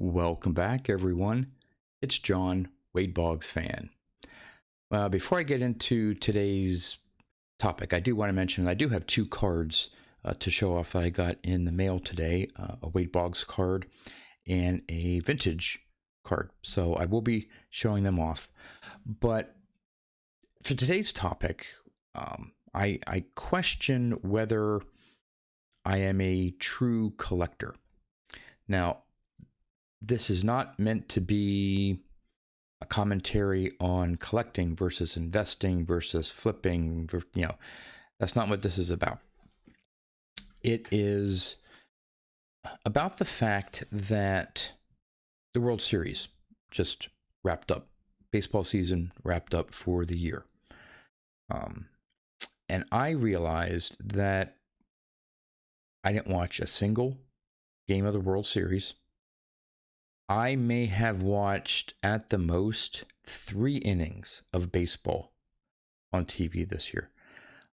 Welcome back, everyone. It's John, Wade Boggs fan. Before I get into today's topic, I do want to mention I do have two cards to show off that I got in the mail today, a Wade Boggs card and a vintage card. So I will be showing them off. But for today's topic, I question whether I am a true collector. Now, this is not meant to be a commentary on collecting versus investing versus flipping. That's not what this is about. It is about the fact that the World Series just wrapped up. Baseball season wrapped up for the year. And I realized that I didn't watch a single game of the World Series. I may have watched at the most 3 innings of baseball on TV this year.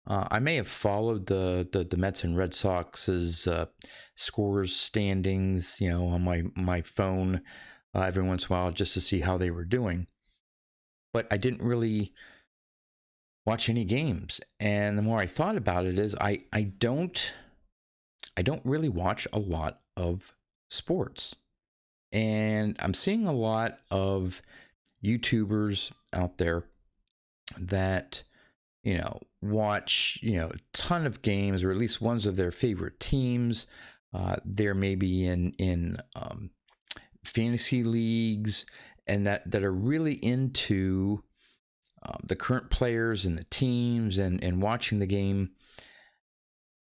I may have followed the Mets and Red Sox's scores standings, on my phone every once in a while just to see how they were doing. But I didn't really watch any games. And the more I thought about it is I don't really watch a lot of sports. And I'm seeing a lot of YouTubers out there that, watch, a ton of games, or at least ones of their favorite teams. They're maybe in fantasy leagues, and that are really into the current players and the teams and watching the game.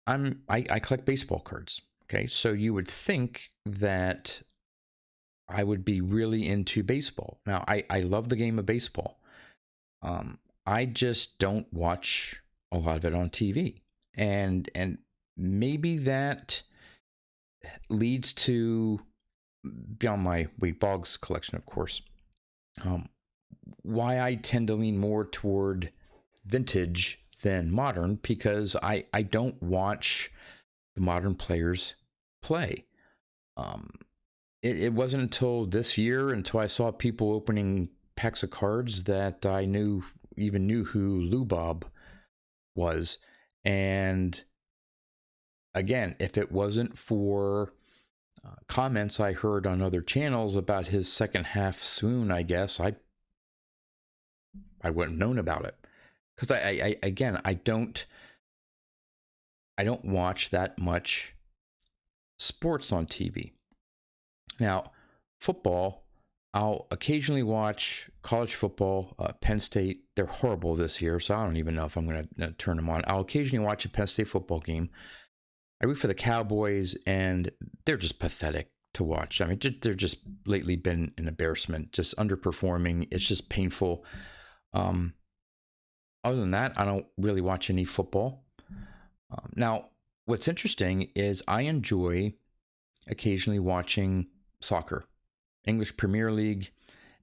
I collect baseball cards. Okay, so you would think that I would be really into baseball. Now, I love the game of baseball. I just don't watch a lot of it on TV. And maybe that leads to, beyond my Wade Boggs collection, of course, why I tend to lean more toward vintage than modern, because I don't watch the modern players play. It wasn't until this year, until I saw people opening packs of cards, that I even knew who Lou Bob was. And again, if it wasn't for comments I heard on other channels about his second half swoon, I guess I wouldn't have known about it. Because I don't watch that much sports on TV. Now, football, I'll occasionally watch college football. Penn State, they're horrible this year, so I don't even know if I'm going to turn them on. I'll occasionally watch a Penn State football game. I root for the Cowboys, and they're just pathetic to watch. I mean, they're just lately been an embarrassment, just underperforming. It's just painful. Other than that, I don't really watch any football. Now, what's interesting is I enjoy occasionally watching soccer, English Premier League,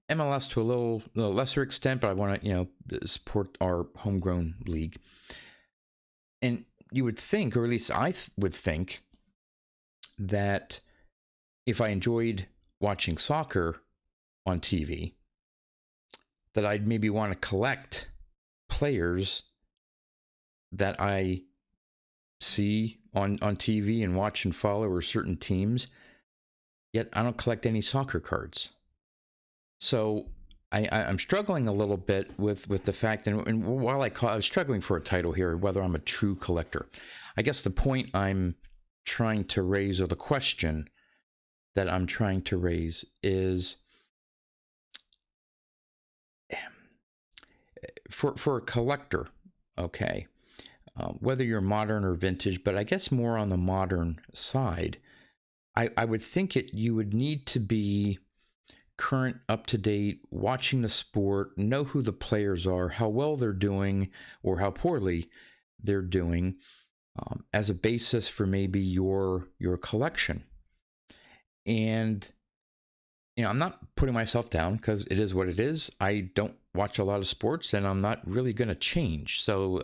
MLS to a little lesser extent, but I want to, support our homegrown league. And you would think, or at least I would think, that if I enjoyed watching soccer on TV, that I'd maybe want to collect players that I see on TV and watch and follow, or certain teams. Yet I don't collect any soccer cards. So I'm struggling a little bit with the fact, and while I was struggling for a title here, whether I'm a true collector. I guess the point I'm trying to raise, or the question that I'm trying to raise, is for a collector, okay, whether you're modern or vintage, but I guess more on the modern side, I would think you would need to be current, up to date, watching the sport, know who the players are, how well they're doing, or how poorly they're doing, as a basis for maybe your collection. And I'm not putting myself down, because it is what it is. I don't watch a lot of sports, and I'm not really going to change. So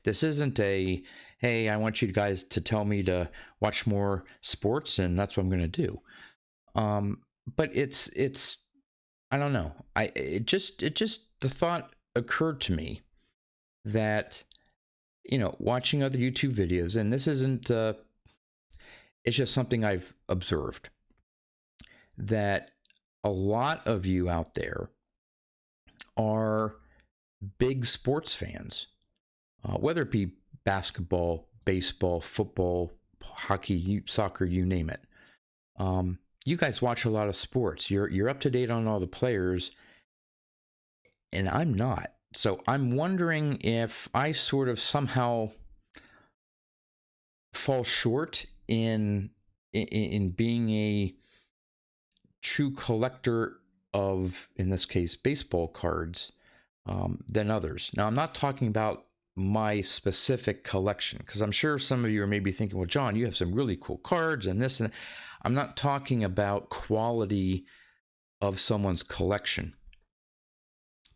this isn't a, hey, I want you guys to tell me to watch more sports, and that's what I'm going to do. but it's I don't know. It just the thought occurred to me that, watching other YouTube videos, and this isn't it's just something I've observed, that a lot of you out there are big sports fans, whether it be basketball, baseball, football, hockey, soccer, you name it. You guys watch a lot of sports. You're up to date on all the players, and I'm not. So I'm wondering if I sort of somehow fall short in being a true collector of, in this case, baseball cards, than others. Now, I'm not talking about my specific collection, because I'm sure some of you are maybe thinking, well, John, you have some really cool cards and this and that. I'm not talking about quality of someone's collection.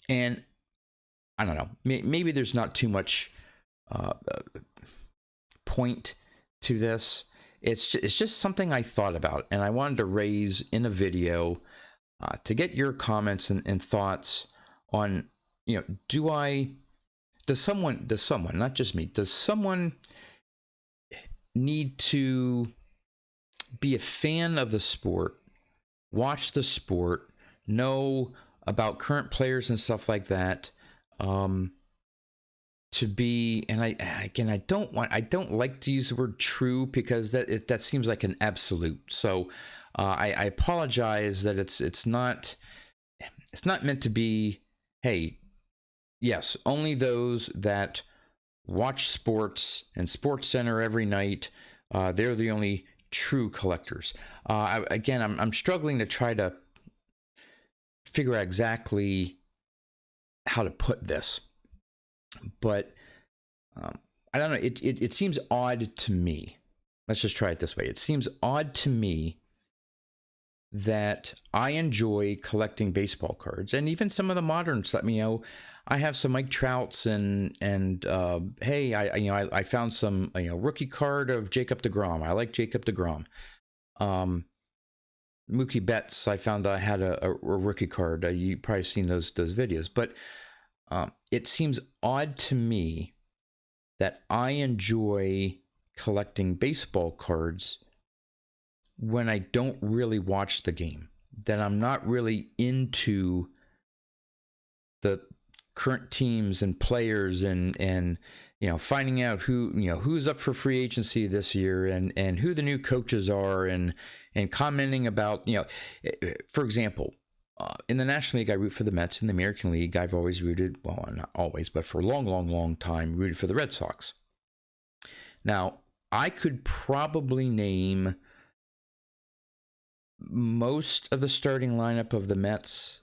And I don't know, maybe there's not too much point to this. It's just something I thought about, and I wanted to raise in a video to get your comments and thoughts on, does someone, not just me, does someone need to be a fan of the sport, watch the sport, know about current players and stuff like that, to be, and I don't like to use the word true, because that seems like an absolute. So I apologize that it's not meant to be, hey, yes, only those that watch sports and Sports Center every night, they're the only true collectors. I'm struggling to try to figure out exactly how to put this, but I don't know. It seems odd to me. Let's just try it this way. It seems odd to me that I enjoy collecting baseball cards, and even some of the moderns. Let me know. I have some Mike Trouts, and hey, I found some rookie card of Jacob deGrom. I like Jacob deGrom. Mookie Betts, I found I had a rookie card. You probably seen those videos, but it seems odd to me that I enjoy collecting baseball cards when I don't really watch the game, that I'm not really into the current teams and players, and finding out who's up for free agency this year, and who the new coaches are, and commenting about, for example, in the National League, I root for the Mets. In the American League, I've always rooted, well, not always, but for a long time, rooted for the Red Sox. Now, I could probably name most of the starting lineup of the Mets,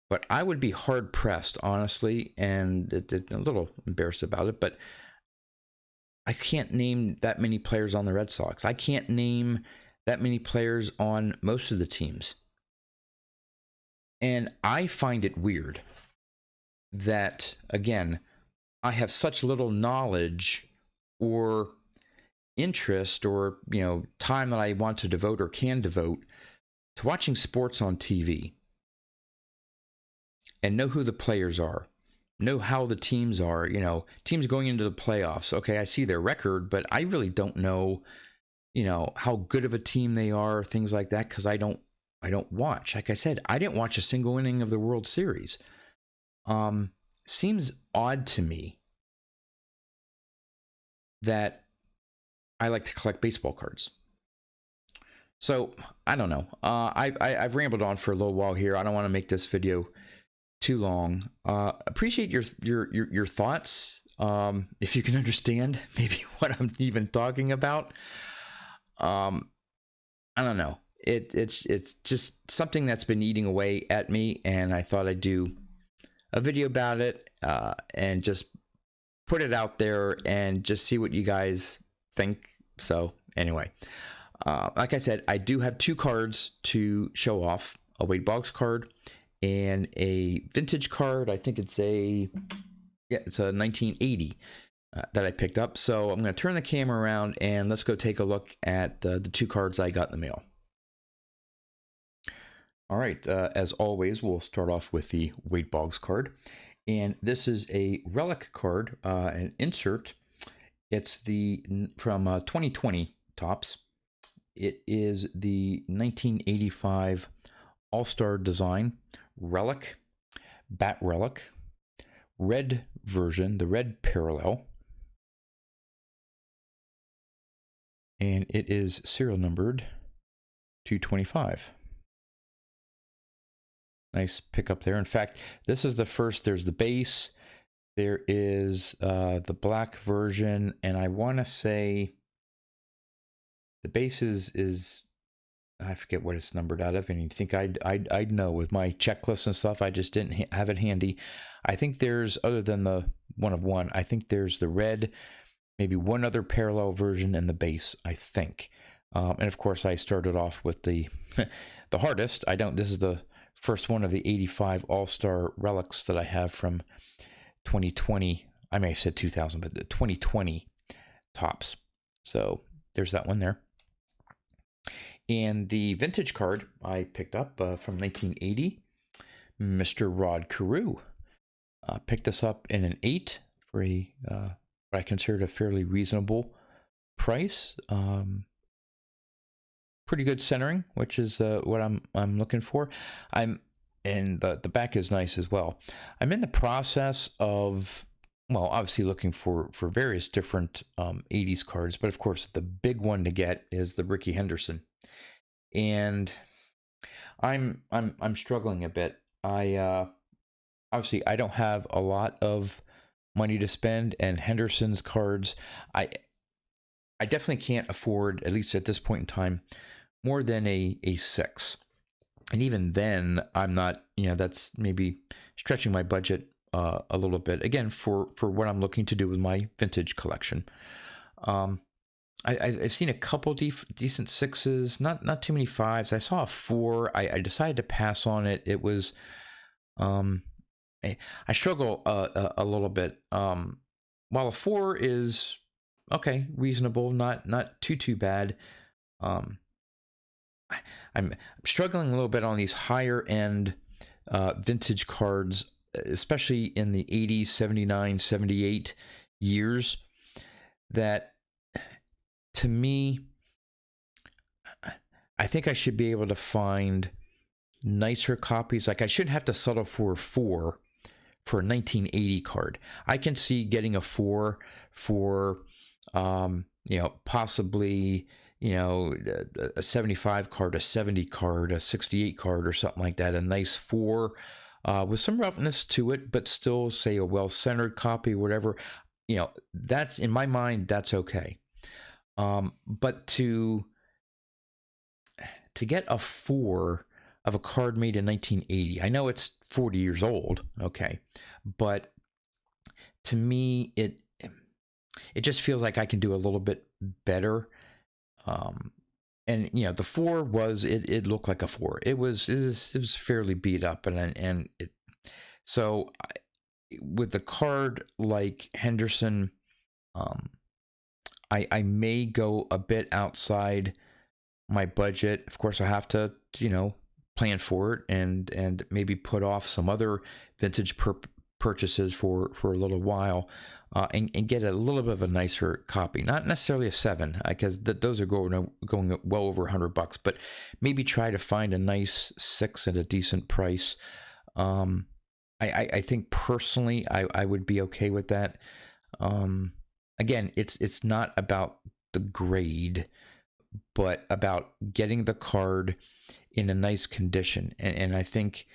but I would be hard pressed, honestly, and a little embarrassed about it, but I can't name that many players on the Red Sox. I can't name that many players on most of the teams. And I find it weird that, again, I have such little knowledge or interest, or time that I want to devote or can devote to watching sports on TV, and know who the players are, know how the teams are, teams going into the playoffs. Okay, I see their record, but I really don't know, how good of a team they are, things like that, because I don't watch. Like I said, I didn't watch a single inning of the World Series. Seems odd to me that I like to collect baseball cards. So I don't know. I've rambled on for a little while here. I don't want to make this video too long. Appreciate your thoughts. If you can understand maybe what I'm even talking about. I don't know. It's just something that's been eating away at me, and I thought I'd do a video about it, and just put it out there and just see what you guys think. So anyway, like I said, I do have two cards to show off: a Wade Boggs card and a vintage card. I think it's a 1980 that I picked up. So I'm going to turn the camera around and let's go take a look at the two cards I got in the mail. All right, as always, we'll start off with the Wade Boggs card. And this is a relic card, an insert. It's from 2020 Topps. It is the 1985 All-Star Design relic, bat relic, red version, the red parallel. And it is serial numbered 225. Nice pickup there. In fact, this is the first. There's the base. There is the black version, and I want to say the base is I forget what it's numbered out of. And you think I'd know with my checklist and stuff. I just didn't have it handy. I think there's, other than the 1 of 1, I think there's the red, maybe one other parallel version, and the base, I think. And of course, I started off with the the hardest. This is the first one of the 85 All-Star relics that I have from 2020. I may have said 2000, but the 2020 Topps. So there's that one there. And the vintage card I picked up from 1980, Mr. Rod Carew. Picked this up in an 8 for what I considered a fairly reasonable price. Pretty good centering, which is what I'm looking for. And the back is nice as well. I'm in the process of, well, obviously looking for various different 80s cards, but of course the big one to get is the Rickey Henderson. And I'm struggling a bit. Obviously I don't have a lot of money to spend, and Henderson's cards, I definitely can't afford, at least at this point in time, more than a 6. And even then, I'm not, that's maybe stretching my budget a little bit, again, for what I'm looking to do with my vintage collection. I've seen a couple decent 6s, not too many 5s. I saw a 4. I decided to pass on it. It was, I struggle a little bit. While a 4 is okay, reasonable, not too bad. I'm struggling a little bit on these higher end vintage cards, especially in the 80, 79, 78 years, that to me, I think I should be able to find nicer copies. Like, I shouldn't have to settle for a 4 for a 1980 card. I can see getting a 4 for, possibly, a 75 card, a 70 card, a 68 card, or something like that. A nice 4 with some roughness to it, but still, say, a well-centered copy, whatever. That's, in my mind, that's okay. But to get a 4 of a card made in 1980, I know it's 40 years old, okay, but to me, it just feels like I can do a little bit better. And the 4 was, it looked like a 4. It was fairly beat up, and so with the card like Henderson, I may go a bit outside my budget. Of course, I have to plan for it, and maybe put off some other vintage purchases for a little while, and get a little bit of a nicer copy. Not necessarily a 7, because those are going well over $100, but maybe try to find a nice 6 at a decent price. I think personally I would be okay with that. Again, it's not about the grade, but about getting the card in a nice condition. And I think,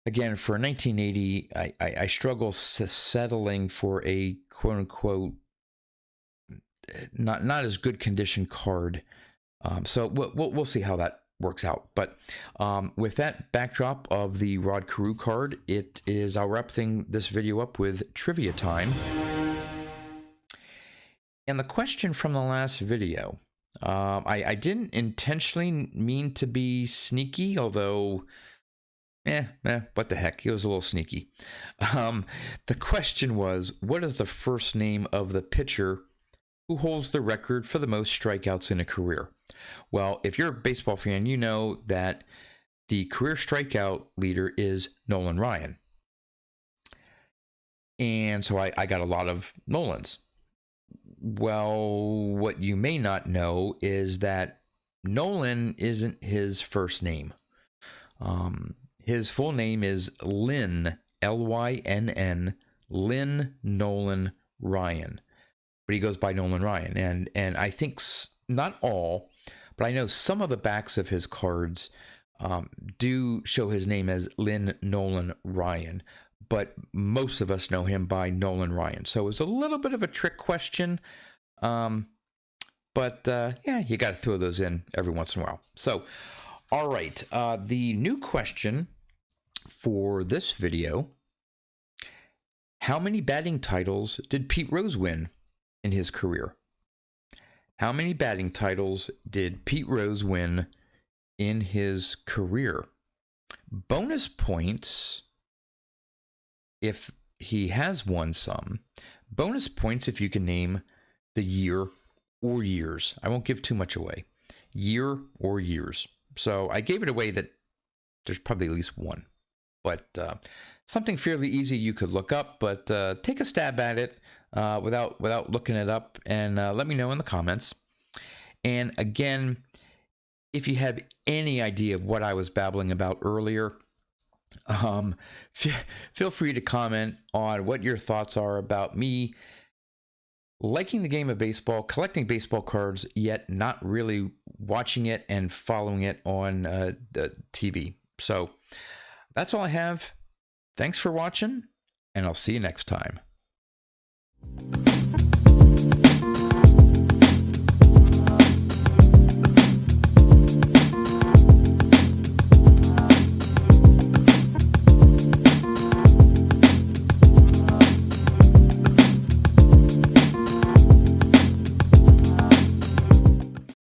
again, for 1980, I struggle settling for a quote-unquote not as good condition card. So we'll see how that works out. But with that backdrop of the Rod Carew card, I'll wrap this video up with trivia time. And the question from the last video, I didn't intentionally mean to be sneaky, although, what the heck, it was a little sneaky. The question was, what is the first name of the pitcher who holds the record for the most strikeouts in a career? Well, if you're a baseball fan, you know that the career strikeout leader is Nolan Ryan. And so I got a lot of Nolans. Well, what you may not know is that Nolan isn't his first name. His full name is Lynn, Lynn, Lynn Nolan Ryan. But he goes by Nolan Ryan. And I think not all, but I know some of the backs of his cards do show his name as Lynn Nolan Ryan. But most of us know him by Nolan Ryan. So it was a little bit of a trick question. But yeah, you got to throw those in every once in a while. So, all right. The new question for this video: how many batting titles did Pete Rose win in his career? How many batting titles did Pete Rose win in his career? Bonus points if he has won some. Bonus points if you can name the year or years. I won't give too much away. Year or years. So I gave it away that there's probably at least one. But something fairly easy you could look up, but take a stab at it without looking it up, and let me know in the comments. And again, if you have any idea of what I was babbling about earlier, feel free to comment on what your thoughts are about me liking the game of baseball, collecting baseball cards, yet not really watching it and following it on the TV. So that's all I have. Thanks for watching, and I'll see you next time.